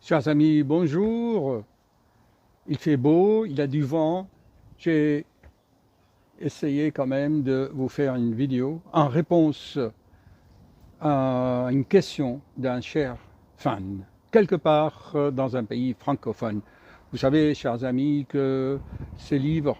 Chers amis, bonjour. Il fait beau, il y a du vent. J'ai essayé quand même de vous faire une vidéo en réponse à une question d'un cher fan, quelque part dans un pays francophone. Vous savez, chers amis, que ce livre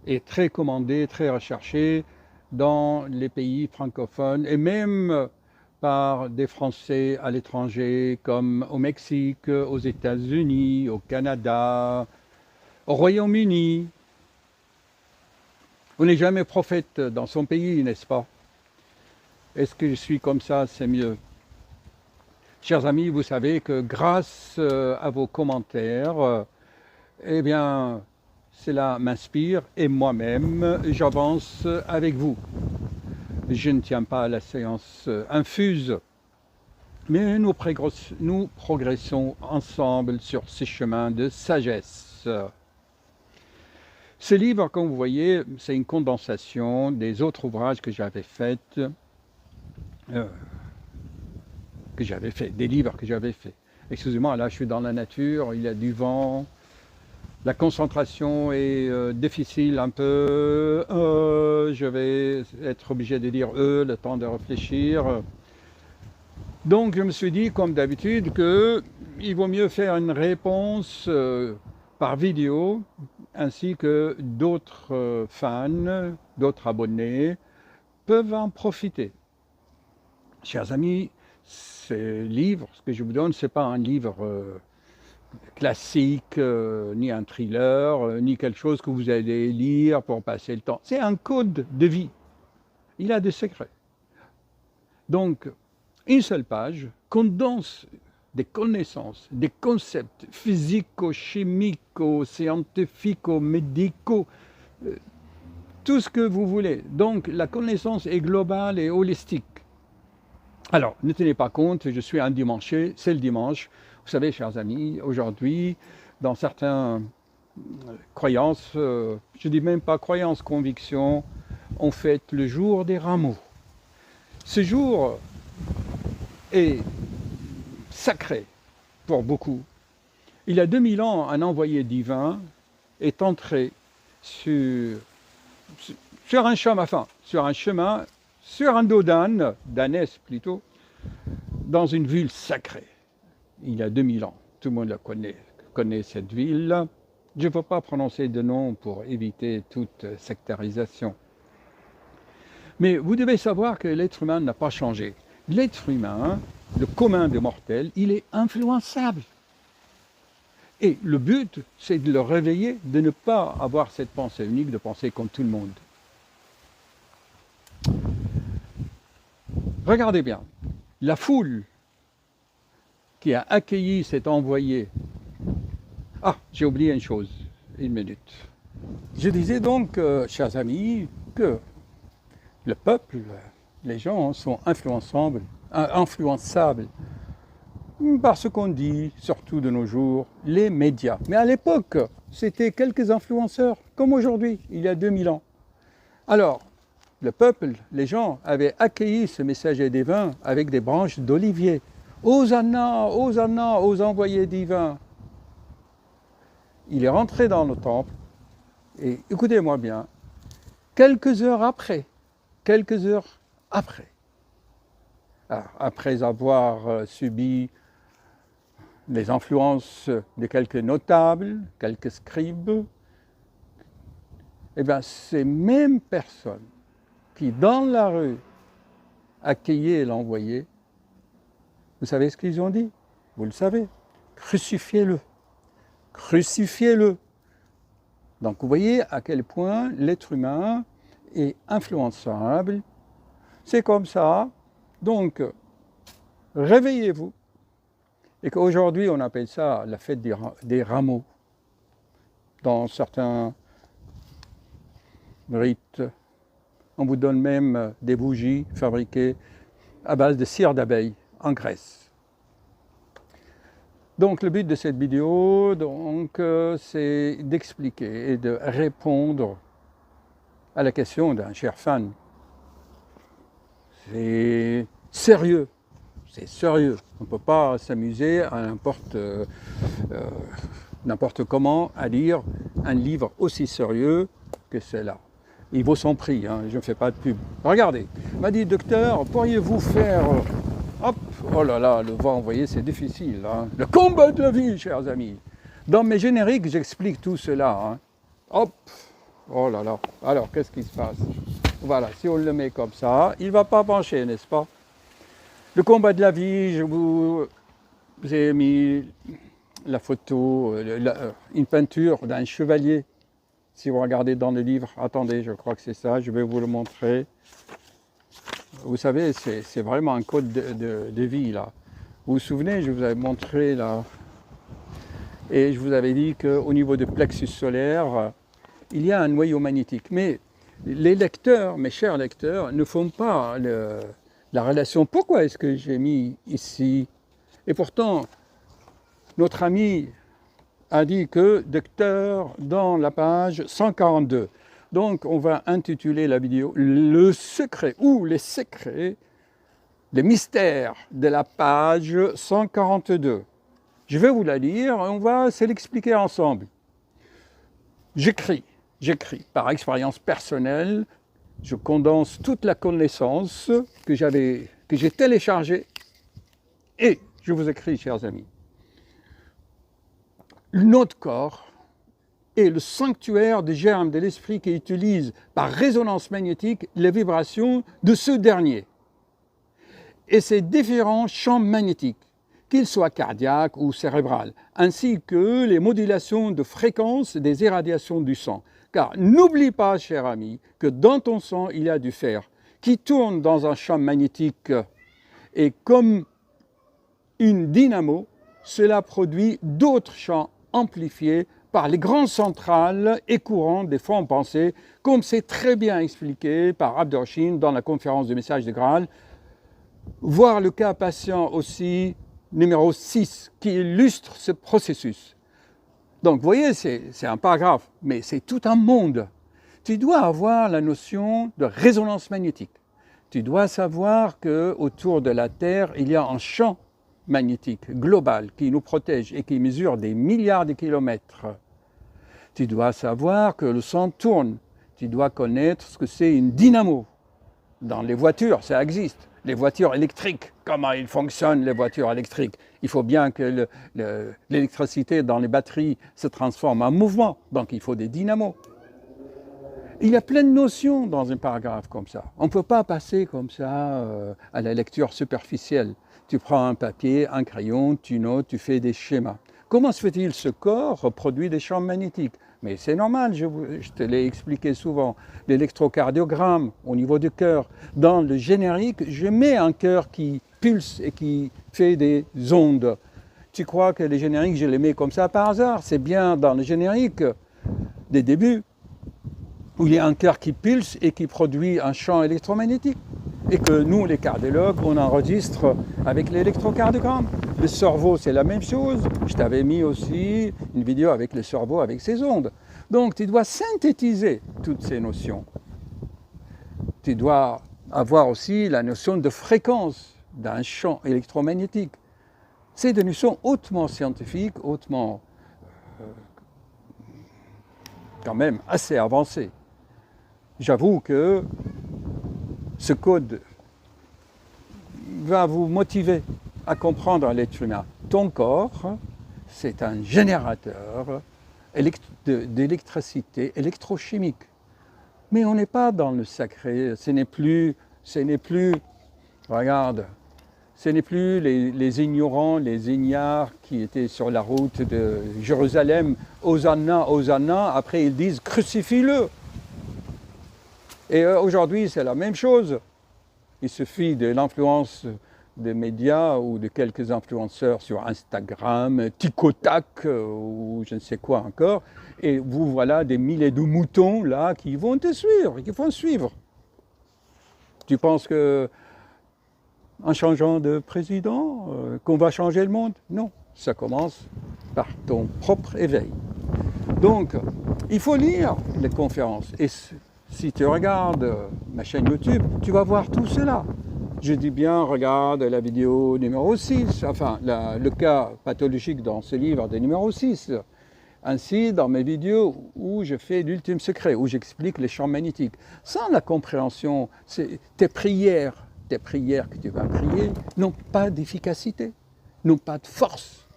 est très commandé, très recherché dans les pays francophones et même par des Français à l'étranger, comme au Mexique, aux États-Unis, au Canada, au Royaume-Uni. On n'est jamais prophète dans son pays, n'est-ce pas? Est-ce que je suis comme ça, c'est mieux? Chers amis, vous savez que grâce à vos commentaires, eh bien, cela m'inspire et moi-même, j'avance avec vous. Je ne tiens pas à la séance infuse, mais nous progressons ensemble sur ces chemins de sagesse. Ce livre, comme vous voyez, c'est une condensation des autres ouvrages que j'avais faits, des livres que j'avais faits. Excusez-moi, là je suis dans la nature, il y a du vent, la concentration est difficile un peu, je vais être obligé de dire le temps de réfléchir. Donc je me suis dit, comme d'habitude, qu'il vaut mieux faire une réponse par vidéo, ainsi que d'autres fans, d'autres abonnés peuvent en profiter. Chers amis, ce livre, ce que je vous donne, ce n'est pas un livre classique, ni un thriller, ni quelque chose que vous allez lire pour passer le temps. C'est un code de vie. Il a des secrets. Donc, une seule page condense des connaissances, des concepts physico-chimiques, scientifiques, médicaux, tout ce que vous voulez. Donc, la connaissance est globale et holistique. Alors, ne tenez pas compte, je suis un dimanche, c'est le dimanche. Vous savez, chers amis, aujourd'hui, dans certaines croyances, je dis même pas croyances, convictions, on fête le jour des rameaux. Ce jour est sacré pour beaucoup. Il y a 2000 ans, un envoyé divin est entré sur un chemin, sur un dos d'âne, d'ânesse plutôt, dans une ville sacrée. Il y a 2000 ans, tout le monde la connaît cette ville. Je ne veux pas prononcer de nom pour éviter toute sectarisation. Mais vous devez savoir que l'être humain n'a pas changé. L'être humain, le commun des mortels, il est influençable. Et le but, c'est de le réveiller, de ne pas avoir cette pensée unique, de penser comme tout le monde. Regardez bien, la foule qui a accueilli cet envoyé. Ah, j'ai oublié une chose, une minute. Je disais donc, chers amis, que le peuple, les gens sont influençables par ce qu'on dit, surtout de nos jours, les médias. Mais à l'époque, c'était quelques influenceurs, comme aujourd'hui, il y a 2000 ans. Alors, le peuple, les gens avaient accueilli ce messager divin avec des branches d'olivier. Hosanna, Hosanna aux envoyés divins. Il est rentré dans le temple, et écoutez-moi bien, quelques heures après, après avoir subi les influences de quelques notables, quelques scribes, eh bien, ces mêmes personnes qui, dans la rue, accueillaient l'envoyé, vous savez ce qu'ils ont dit? Vous le savez, crucifiez-le, crucifiez-le. Donc vous voyez à quel point l'être humain est influençable. C'est comme ça. Donc, réveillez-vous. Et qu'aujourd'hui, on appelle ça la fête des rameaux. Dans certains rites, on vous donne même des bougies fabriquées à base de cire d'abeille en Grèce. Donc le but de cette vidéo, c'est d'expliquer et de répondre à la question d'un cher fan. C'est sérieux, c'est sérieux. On ne peut pas s'amuser à n'importe comment à lire un livre aussi sérieux que celui-là. Il vaut son prix, hein, je ne fais pas de pub. Regardez, il m'a dit, docteur, pourriez-vous faire... Hop, oh là là, le vent, vous voyez, c'est difficile. Hein. Le combat de la vie, chers amis. Dans mes génériques, j'explique tout cela. Hein. Hop, oh là là. Alors, qu'est-ce qui se passe? Voilà, si on le met comme ça, il ne va pas pencher, n'est-ce pas? Le combat de la vie, je vous ai mis la photo, une peinture d'un chevalier. Si vous regardez dans le livre, attendez, je crois que c'est ça, je vais vous le montrer. Vous savez, c'est vraiment un code de vie, là. Vous vous souvenez, je vous avais montré, là, et je vous avais dit qu'au niveau du plexus solaire, il y a un noyau magnétique. Mais les lecteurs, mes chers lecteurs, ne font pas la relation. Pourquoi est-ce que j'ai mis ici? Et pourtant, notre ami a dit que docteur dans la page 142. Donc, on va intituler la vidéo « Le secret » ou « Les secrets, les mystères de la page 142 ». Je vais vous la lire et on va se l'expliquer ensemble. J'écris par expérience personnelle, je condense toute la connaissance que j'ai téléchargée et je vous écris, chers amis. Notre corps est le sanctuaire des germes de l'esprit qui utilise par résonance magnétique les vibrations de ce dernier et ses différents champs magnétiques, qu'ils soient cardiaques ou cérébrales, ainsi que les modulations de fréquence des irradiations du sang. Car n'oublie pas, cher ami, que dans ton sang, il y a du fer qui tourne dans un champ magnétique et comme une dynamo, cela produit d'autres champs amplifiés par les grandes centrales et courants des fonds pensés, comme c'est très bien expliqué par Abdorchine dans la conférence du message de Graal, voir le cas patient aussi numéro 6 qui illustre ce processus. Donc, vous voyez, c'est un paragraphe, mais c'est tout un monde. Tu dois avoir la notion de résonance magnétique. Tu dois savoir qu'autour de la Terre, il y a un champ magnétique global qui nous protège et qui mesure des milliards de kilomètres. Tu dois savoir que le sang tourne. Tu dois connaître ce que c'est une dynamo. Dans les voitures, ça existe. Les voitures électriques, comment ils fonctionnent, les voitures électriques. Il faut bien que l'électricité dans les batteries se transforme en mouvement. Donc, il faut des dynamos. Il y a plein de notions dans un paragraphe comme ça. On ne peut pas passer comme ça à la lecture superficielle. Tu prends un papier, un crayon, tu notes, tu fais des schémas. Comment se fait-il ce corps reproduit des champs magnétiques? Mais c'est normal, je te l'ai expliqué souvent. L'électrocardiogramme au niveau du cœur. Dans le générique, je mets un cœur qui pulse et qui fait des ondes. Tu crois que les génériques, je les mets comme ça par hasard? C'est bien dans le générique des débuts où il y a un cœur qui pulse et qui produit un champ électromagnétique. Et que nous, les cardiologues, on enregistre avec l'électrocardiogramme. Le cerveau, c'est la même chose. Je t'avais mis aussi une vidéo avec le cerveau, avec ses ondes. Donc, tu dois synthétiser toutes ces notions. Tu dois avoir aussi la notion de fréquence d'un champ électromagnétique. C'est des notions hautement scientifiques, hautement, quand même, assez avancées. J'avoue que ce code va vous motiver à comprendre l'être humain. Ton corps, c'est un générateur d'électricité électrochimique. Mais on n'est pas dans le sacré, ce n'est plus, regarde, ce n'est plus les ignorants, les ignares qui étaient sur la route de Jérusalem, Hosanna, Hosanna, après ils disent crucifie-le. Et aujourd'hui, c'est la même chose. Il suffit de l'influence des médias ou de quelques influenceurs sur Instagram, TikTok ou je ne sais quoi encore, et vous voilà des milliers de moutons là qui vont te suivre, qui vont suivre. Tu penses que en changeant de président, qu'on va changer le monde? Non, ça commence par ton propre éveil. Donc, il faut lire les conférences. Et si tu regardes ma chaîne YouTube, tu vas voir tout cela. Je dis bien, regarde la vidéo numéro 6, enfin le cas pathologique dans ce livre de numéro 6. Ainsi, dans mes vidéos où je fais l'ultime secret, où j'explique les champs magnétiques. Sans la compréhension, tes prières que tu vas prier n'ont pas d'efficacité, n'ont pas de force.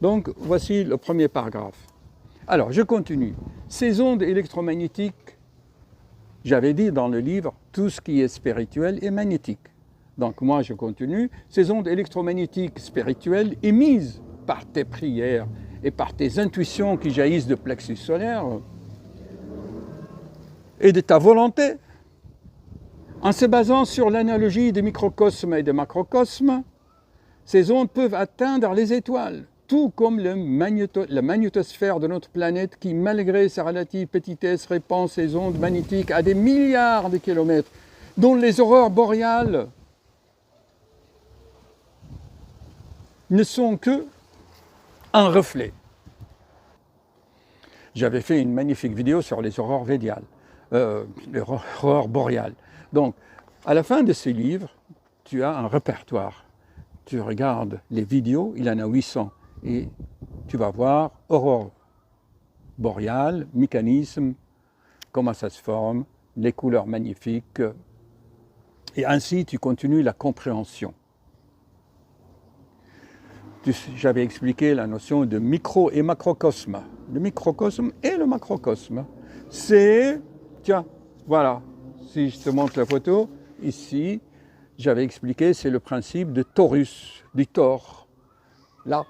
Donc, voici le premier paragraphe. Alors, je continue. Ces ondes électromagnétiques, j'avais dit dans le livre, tout ce qui est spirituel est magnétique. Donc, moi, je continue. Ces ondes électromagnétiques spirituelles émises par tes prières et par tes intuitions qui jaillissent de plexus solaire et de ta volonté, en se basant sur l'analogie des microcosmes et des macrocosmes, ces ondes peuvent atteindre les étoiles, tout comme la magnétosphère de notre planète qui, malgré sa relative petitesse, répand ses ondes magnétiques à des milliards de kilomètres, dont les aurores boréales ne sont que un reflet. J'avais fait une magnifique vidéo sur les aurores les aurores boréales. Donc, à la fin de ce livre, tu as un répertoire. Tu regardes les vidéos, il y en a 800, et tu vas voir aurore boréale, mécanisme, comment ça se forme, les couleurs magnifiques, et ainsi tu continues la compréhension. J'avais expliqué la notion de micro et macrocosme. Le microcosme et le macrocosme. C'est, tiens, voilà, si je te montre la photo, ici, j'avais expliqué, c'est le principe de torus, du tore. Là.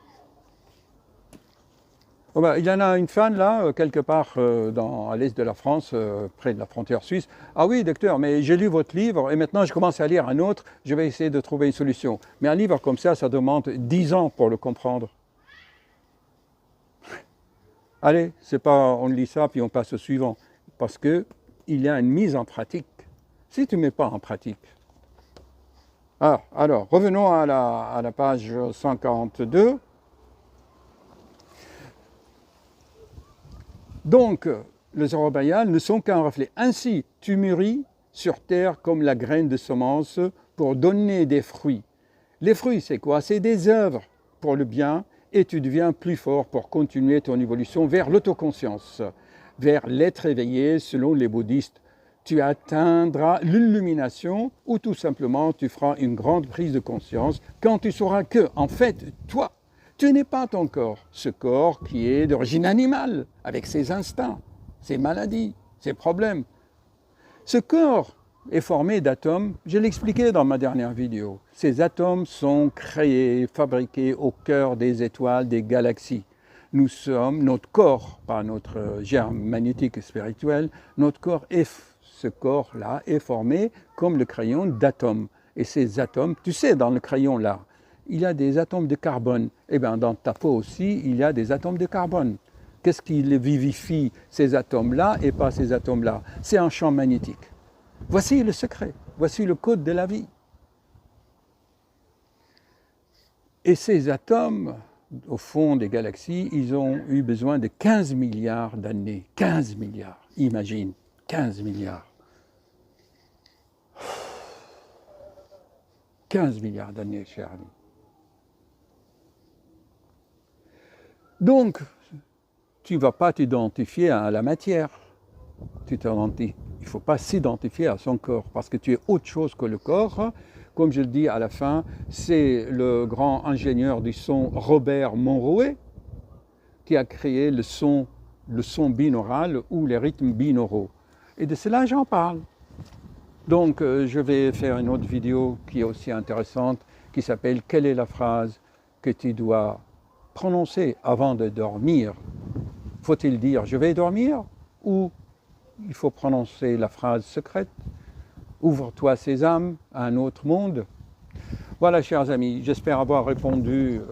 Oh ben, il y en a une fan là, quelque part à l'est de la France, près de la frontière suisse. Ah oui, docteur, mais j'ai lu votre livre et maintenant je commence à lire un autre, je vais essayer de trouver une solution. Mais un livre comme ça demande 10 ans pour le comprendre. Allez, c'est pas on lit ça puis on passe au suivant. Parce qu'il y a une mise en pratique. Si tu ne mets pas en pratique. Alors revenons à la page 142. Donc, les aurores boréales ne sont qu'un reflet. Ainsi, tu mûris sur terre comme la graine de semence pour donner des fruits. Les fruits, c'est quoi? C'est des œuvres pour le bien et tu deviens plus fort pour continuer ton évolution vers l'autoconscience, vers l'être éveillé selon les bouddhistes. Tu atteindras l'illumination ou tout simplement tu feras une grande prise de conscience quand tu sauras que, en fait, toi, tu n'es pas ton corps, ce corps qui est d'origine animale, avec ses instincts, ses maladies, ses problèmes. Ce corps est formé d'atomes, je l'expliquais dans ma dernière vidéo. Ces atomes sont créés, fabriqués au cœur des étoiles, des galaxies. Nous sommes, notre corps, pas notre germe magnétique et spirituel, ce corps-là est formé comme le crayon d'atomes. Et ces atomes, tu sais, dans le crayon là, il y a des atomes de carbone. Eh bien, dans ta peau aussi, il y a des atomes de carbone. Qu'est-ce qui les vivifie, ces atomes-là, et pas ces atomes-là? C'est un champ magnétique. Voici le secret. Voici le code de la vie. Et ces atomes, au fond des galaxies, ils ont eu besoin de 15 milliards d'années. 15 milliards. Imagine, 15 milliards. 15 milliards d'années, cher ami. Donc, tu ne vas pas t'identifier à la matière. Il ne faut pas s'identifier à son corps, parce que tu es autre chose que le corps. Comme je le dis à la fin, c'est le grand ingénieur du son Robert Monroe qui a créé le son binaural ou les rythmes binauraux. Et de cela, j'en parle. Donc, je vais faire une autre vidéo qui est aussi intéressante, qui s'appelle « Quelle est la phrase que tu dois prononcer avant de dormir ?» Faut-il dire « je vais dormir » ou il faut prononcer la phrase secrète « ouvre-toi sésame à un autre monde ». Voilà, chers amis, j'espère avoir répondu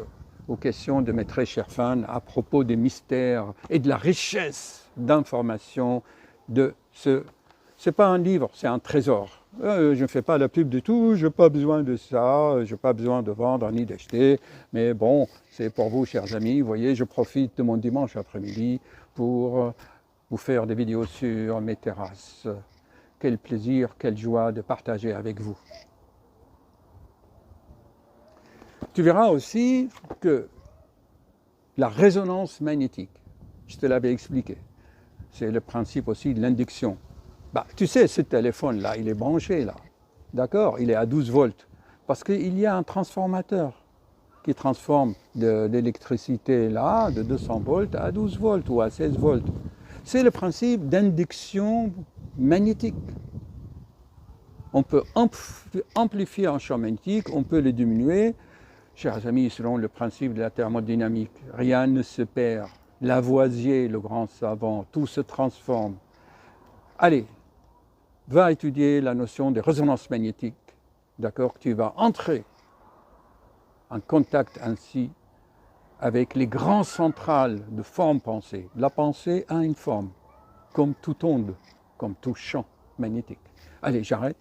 aux questions de mes très chers fans à propos des mystères et de la richesse d'informations de ce... C'est pas un livre, c'est un trésor. Je ne fais pas la pub du tout, je n'ai pas besoin de ça, je n'ai pas besoin de vendre ni d'acheter. Mais bon, c'est pour vous, chers amis. Vous voyez, je profite de mon dimanche après-midi pour vous faire des vidéos sur mes terrasses. quel plaisir, quelle joie de partager avec vous. Tu verras aussi que la résonance magnétique, je te l'avais expliqué, c'est le principe aussi de l'induction. Tu sais, ce téléphone-là, il est branché là, d'accord? Il est à 12 volts, parce qu'il y a un transformateur qui transforme de l'électricité là, de 200 volts à 12 volts ou à 16 volts. C'est le principe d'induction magnétique. On peut amplifier un champ magnétique, on peut le diminuer. Chers amis, selon le principe de la thermodynamique, rien ne se perd. Lavoisier, le grand savant, tout se transforme. Allez, va étudier la notion de résonance magnétique. D'accord? Tu vas entrer en contact ainsi avec les grandes centrales de forme pensée. La pensée a une forme, comme toute onde, comme tout champ magnétique. Allez, j'arrête.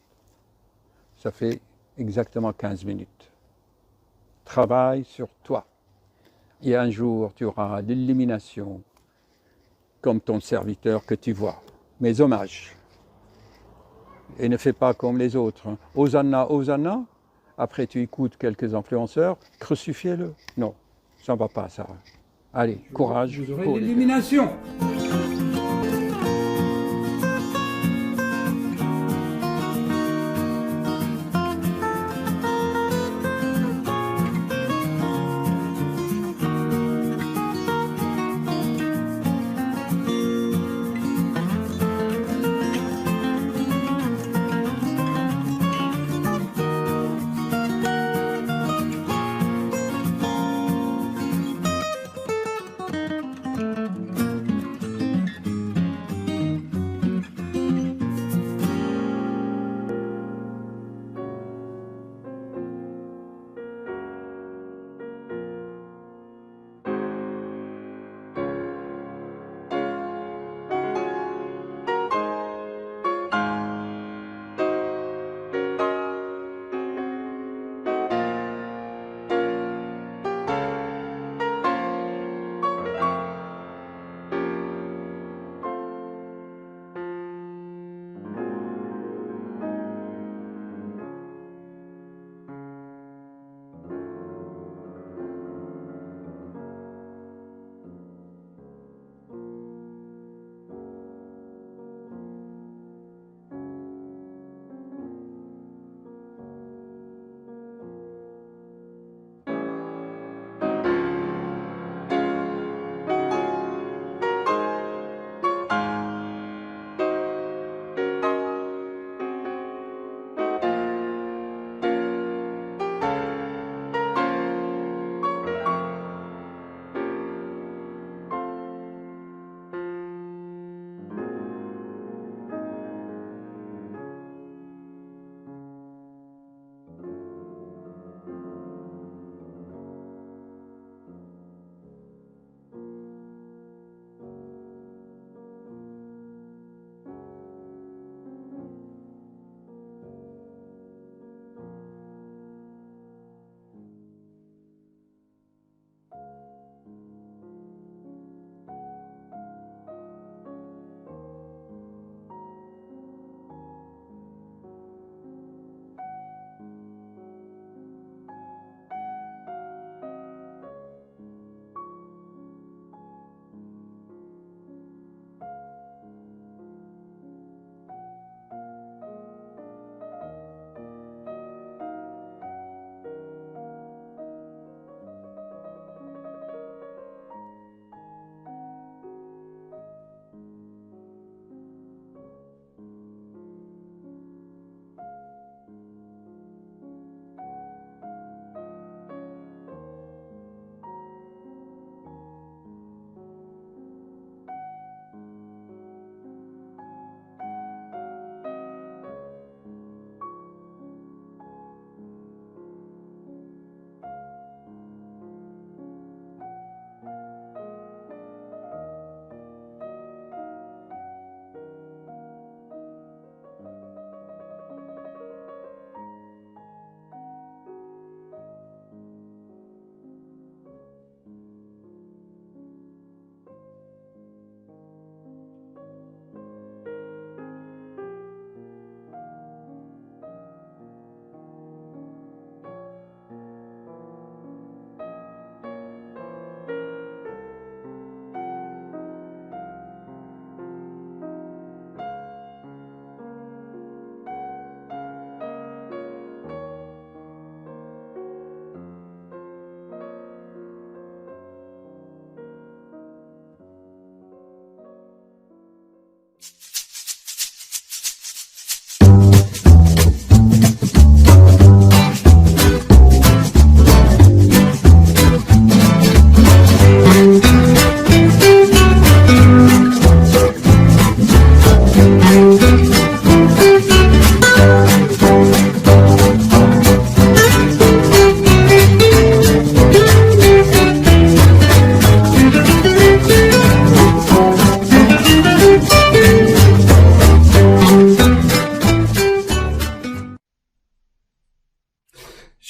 Ça fait exactement 15 minutes. Travaille sur toi. Et un jour, tu auras l'illumination comme ton serviteur que tu vois. Mes hommages. Et ne fais pas comme les autres. Hosanna, Hosanna. Après, tu écoutes quelques influenceurs. Crucifiez-le. Non, ça ne va pas, ça. Allez, courage. Vous aurez l'illumination.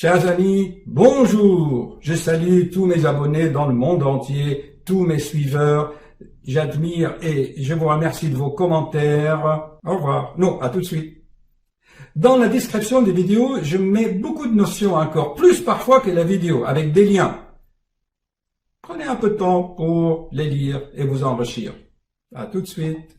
Chers amis, bonjour. Je salue tous mes abonnés dans le monde entier, tous mes suiveurs. J'admire et je vous remercie de vos commentaires. Au revoir. Non, à tout de suite. Dans la description des vidéos, je mets beaucoup de notions encore, plus parfois que la vidéo, avec des liens. Prenez un peu de temps pour les lire et vous enrichir. À tout de suite.